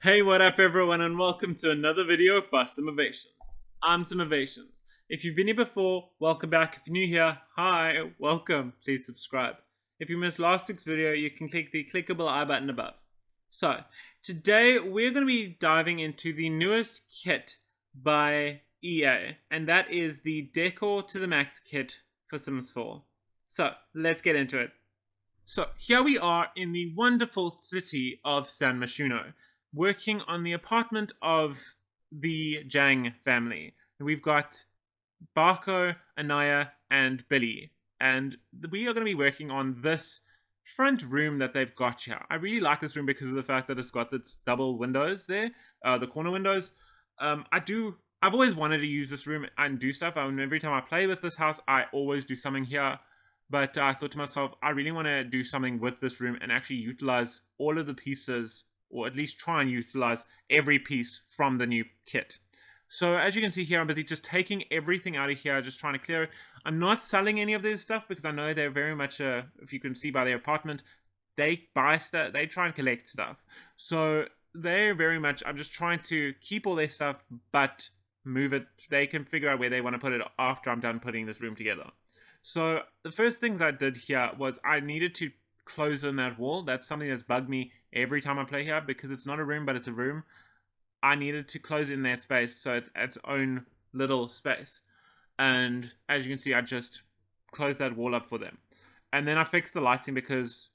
Hey, what up everyone, and welcome to another video by Simovations. I'm Simovations. If you've been here before, welcome back. If you're new here, hi, welcome. Please subscribe. If you missed last week's video, you can click the clickable I button above. So, today we're going to be diving into the newest kit by EA, and that is the Décor to the Max kit for Sims 4. So, let's get into it. So, here we are in the wonderful city of San Myshuno, working on the apartment of the Jang family. We've got Barco, Anaya, and Billy, and we are going to be working on this front room that they've got here. I really like this room because of the fact that it's got its double windows there, the corner windows. I've always wanted to use this room and do stuff. Every time I play with this house, I always do something here. But I thought to myself, I really want to do something with this room and actually utilize all of the pieces, or at least try and utilize every piece from the new kit. So as you can see here, I'm busy just taking everything out of here, just trying to clear it. I'm not selling any of this stuff because I know they're very much, if you can see by their apartment, they buy stuff, they try and collect stuff. So they're very much, I'm just trying to keep all their stuff, but move it. They can figure out where they want to put it after I'm done putting this room together. So the first things I did here was I needed to close in that wall. That's something that's bugged me every time I play here because it's not a room, but it's a room. I needed to close in that space so it's its own little space. And as you can see, I just closed that wall up for them. And then I fixed the lighting because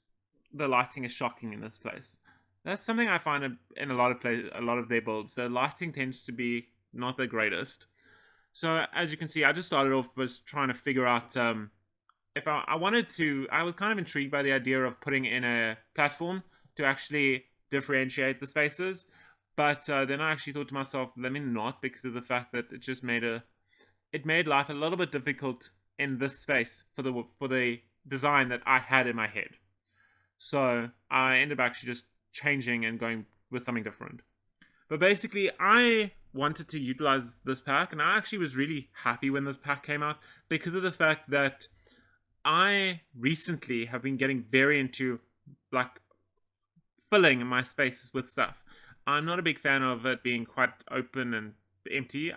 the lighting is shocking in this place. That's something I find in a lot of their builds. The lighting tends to be not the greatest. So as you can see, I just started off with trying to figure out if I wanted to. I was kind of intrigued by the idea of putting in a platform to actually differentiate the spaces, but then I actually thought to myself, let me not, because of the fact that it just made life a little bit difficult in this space for the design that I had in my head. So I ended up actually just changing and going with something different. But basically, I wanted to utilize this pack, and I actually was really happy when this pack came out because of the fact that I recently have been getting very into like filling my spaces with stuff. I'm not a big fan of it being quite open and empty.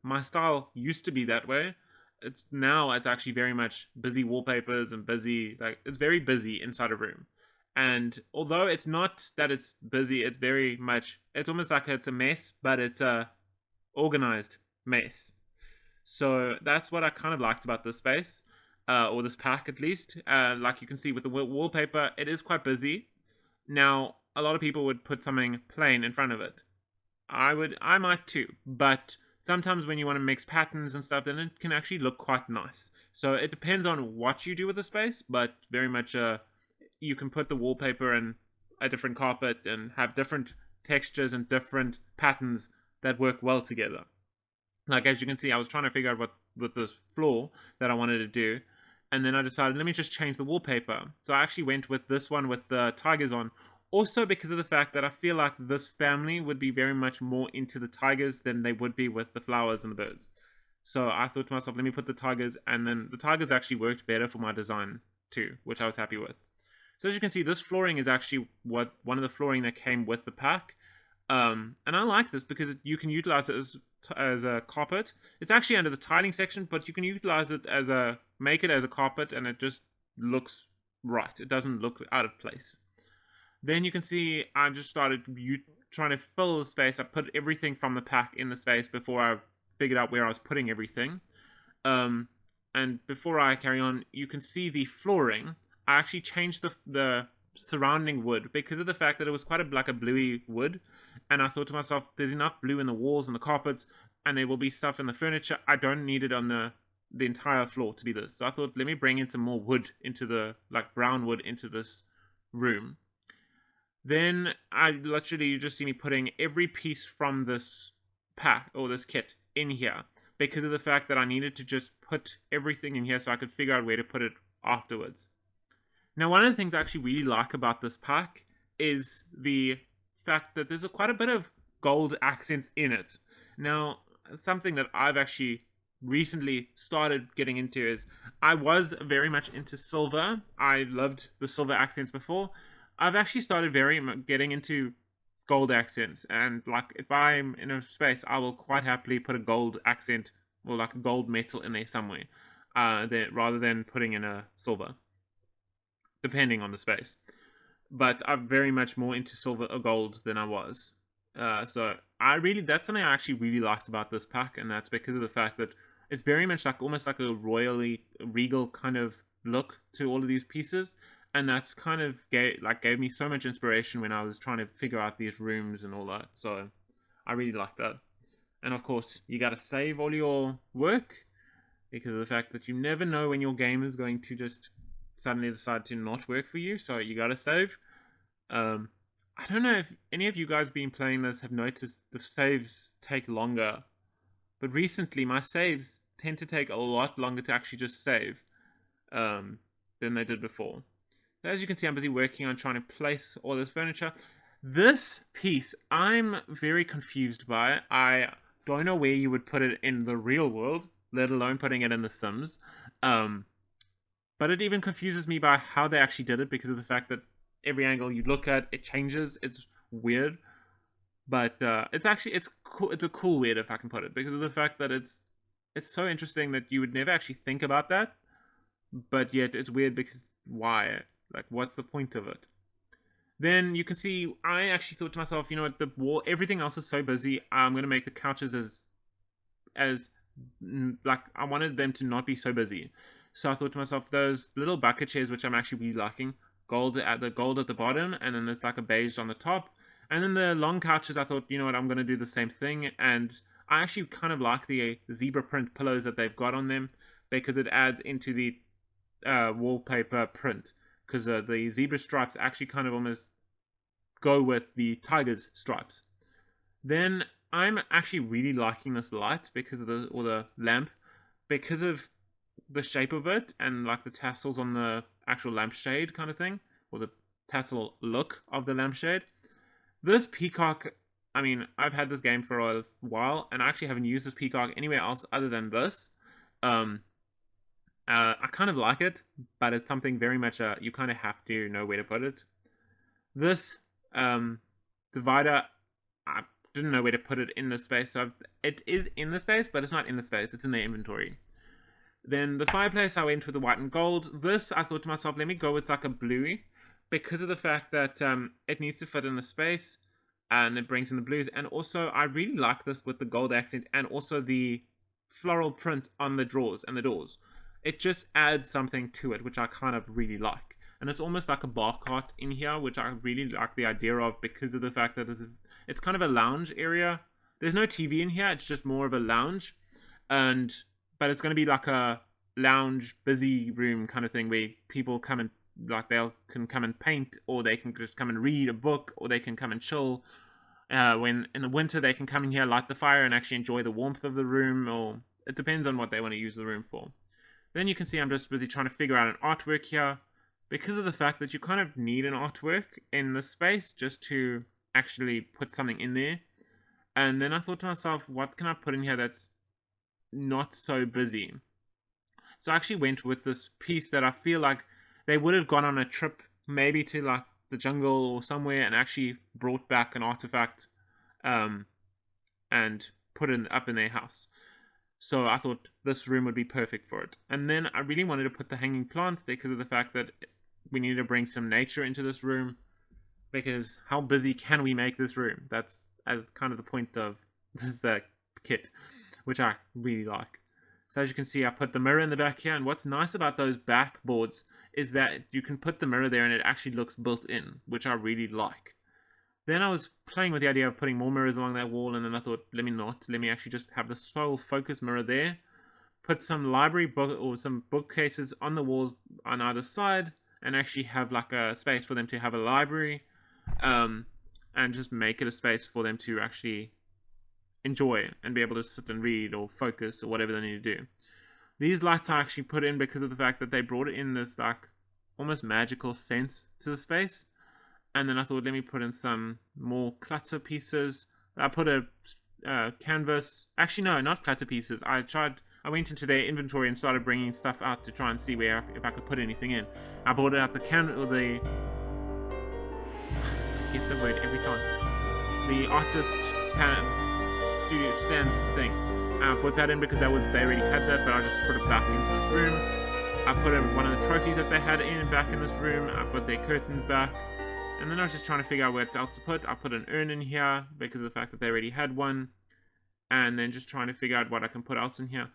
My style used to be that way. It's actually very much busy wallpapers and busy, like it's very busy inside a room. And although it's not that it's busy, it's almost like it's a mess, but it's a organized mess. So that's what I kind of liked about this space, or this pack at least. Like you can see with the wallpaper, it is quite busy. Now, a lot of people would put something plain in front of it. I might too, but sometimes when you want to mix patterns and stuff, then it can actually look quite nice. So it depends on what you do with the space, but very much you can put the wallpaper and a different carpet and have different textures and different patterns that work well together. Like as you can see, I was trying to figure out what with this floor that I wanted to do, and then I decided, let me just change the wallpaper. So I actually went with this one with the tigers on, also because of the fact that I feel like this family would be very much more into the tigers than they would be with the flowers and the birds. So I thought to myself, let me put the tigers, and then the tigers actually worked better for my design too, which I was happy with. So as you can see, this flooring is actually one of the flooring that came with the pack. And I like this because you can utilize it as a carpet. It's actually under the tiling section, but you can utilize it make it as a carpet, and it just looks right. It doesn't look out of place. Then you can see I just started trying to fill the space. I put everything from the pack in the space before I figured out where I was putting everything. And before I carry on, you can see the flooring. I actually changed the surrounding wood because of the fact that it was quite like a bluey wood, and I thought to myself, there's enough blue in the walls and the carpets, and there will be stuff in the furniture. I don't need it on the entire floor to be this. So I thought, let me bring in some more wood into the brown wood into this room. Then you just see me putting every piece from this pack or this kit in here because of the fact that I needed to just put everything in here so I could figure out where to put it afterwards. Now, one of the things I actually really like about this pack is the fact that there's quite a bit of gold accents in it. Now, something that I've actually recently started getting into is I was very much into silver. I loved the silver accents before. I've actually started getting into gold accents, and like if I'm in a space, I will quite happily put a gold accent or like a gold metal in there somewhere, rather than putting in a silver, depending on the space. But I'm very much more into silver or gold than I was. So that's something I actually really liked about this pack, and that's because of the fact that it's very much like almost like a royally regal kind of look to all of these pieces, and that's kind of gave me so much inspiration when I was trying to figure out these rooms and all that. So I really like that. And of course, you gotta save all your work because of the fact that you never know when your game is going to just suddenly decide to not work for you. So you gotta save. I don't know if any of you guys been playing this have noticed the saves take longer, but recently my saves tend to take a lot longer to actually just save than they did before. As you can see, I'm busy working on trying to place all this furniture. This piece, I'm very confused by. I don't know where you would put it in the real world, let alone putting it in The Sims. But it even confuses me by how they actually did it because of the fact that every angle you look at, it changes. It's weird. But it's cool. It's a cool weird, if I can put it, because of the fact that it's so interesting that you would never actually think about that. But yet it's weird because why? Like, what's the point of it? Then you can see, I actually thought to myself, you know what, the wall, everything else is so busy. I'm going to make the couches as like, I wanted them to not be so busy. So I thought to myself, those little bucket chairs, which I'm actually really liking, gold at the bottom, and then there's like a beige on the top. And then the long couches, I thought, you know what, I'm going to do the same thing. And I actually kind of like the zebra print pillows that they've got on them because it adds into the wallpaper print. Because the zebra stripes actually kind of almost go with the tiger's stripes. Then I'm actually really liking this light because of the lamp, because of the shape of it and like the tassels on the actual lampshade kind of thing, or the tassel look of the lampshade. This peacock, I mean, I've had this game for a while, and I actually haven't used this peacock anywhere else other than this. I kind of like it, but it's something very much you kind of have to know where to put it. This divider, I didn't know where to put it in the space, so it is in the space, but it's not in the space, it's in the inventory. Then the fireplace, I went with the white and gold. This, I thought to myself, let me go with like a bluey, because of the fact that it needs to fit in the space, and it brings in the blues. And also, I really like this with the gold accent, and also the floral print on the drawers and the doors. It just adds something to it, which I kind of really like. And it's almost like a bar cart in here, which I really like the idea of because of the fact that it's kind of a lounge area. There's no TV in here, it's just more of a lounge. But it's going to be like a lounge, busy room kind of thing where people come and can come and paint, or they can just come and read a book, or they can come and chill. When in the winter they can come in here, light the fire, and actually enjoy the warmth of the room, or it depends on what they want to use the room for. Then you can see I'm just busy trying to figure out an artwork here, because of the fact that you kind of need an artwork in this space just to actually put something in there. And then I thought to myself, what can I put in here that's not so busy? So I actually went with this piece that I feel like they would have gone on a trip, maybe to like the jungle or somewhere, and actually brought back an artifact and put it up in their house. So I thought this room would be perfect for it. And then I really wanted to put the hanging plants because of the fact that we needed to bring some nature into this room. Because how busy can we make this room? That's kind of the point of this kit, which I really like. So as you can see, I put the mirror in the back here. And what's nice about those backboards is that you can put the mirror there and it actually looks built in, which I really like. Then I was playing with the idea of putting more mirrors along that wall, and then I thought, let me actually just have the sole focus mirror there. Put some library book or some bookcases on the walls on either side, and actually have like a space for them to have a library, and just make it a space for them to actually enjoy and be able to sit and read or focus or whatever they need to do. These lights I actually put in because of the fact that they brought in this like almost magical sense to the space. And then I thought, let me put in some more clutter pieces. I put a canvas. Actually, no, not clutter pieces. I went into their inventory and started bringing stuff out to try and see if I could put anything in. I brought out the I forget the word every time. the artist studio stands thing. I put that in because they already had that, but I just put it back into this room. I put one of the trophies that they had back in this room. I put their curtains back. And then I was just trying to figure out what else to put. I put an urn in here because of the fact that they already had one. And then just trying to figure out what I can put else in here.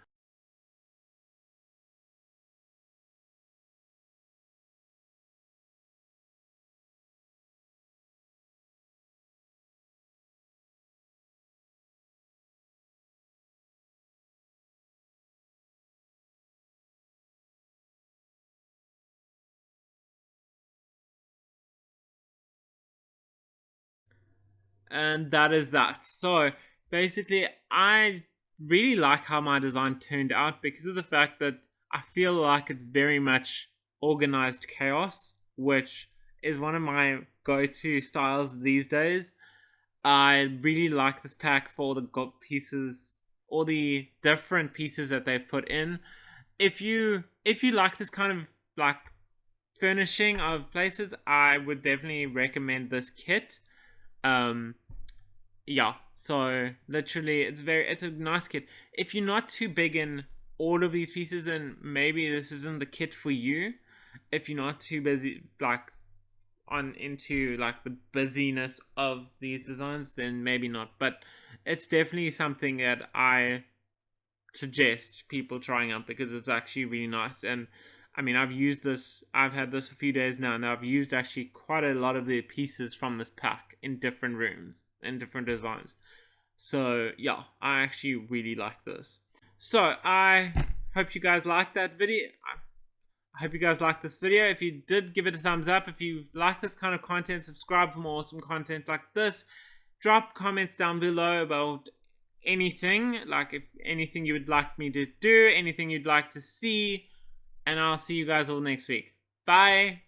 And that is that. So basically, I really like how my design turned out because of the fact that I feel like it's very much organized chaos, which is one of my go-to styles these days. I really like this pack for the pieces, all the different pieces that they've put in. If you like this kind of like furnishing of places, I would definitely recommend this kit. Yeah, so literally it's a nice kit. If you're not too big in all of these pieces, then maybe this isn't the kit for you. If you're not too busy like into like the busyness of these designs, then maybe not. But it's definitely something that I suggest people trying out because it's actually really nice. And I mean, I've had this for a few days now, and I've used actually quite a lot of the pieces from this pack in different rooms and different designs. So yeah, I actually really like this. So I hope you guys liked that video. I hope you guys liked this video. If you did, give it a thumbs up. If you like this kind of content, subscribe for more awesome content like this. Drop comments down below about anything, like if anything you would like me to do, anything you'd like to see, and I'll see you guys all next week. Bye!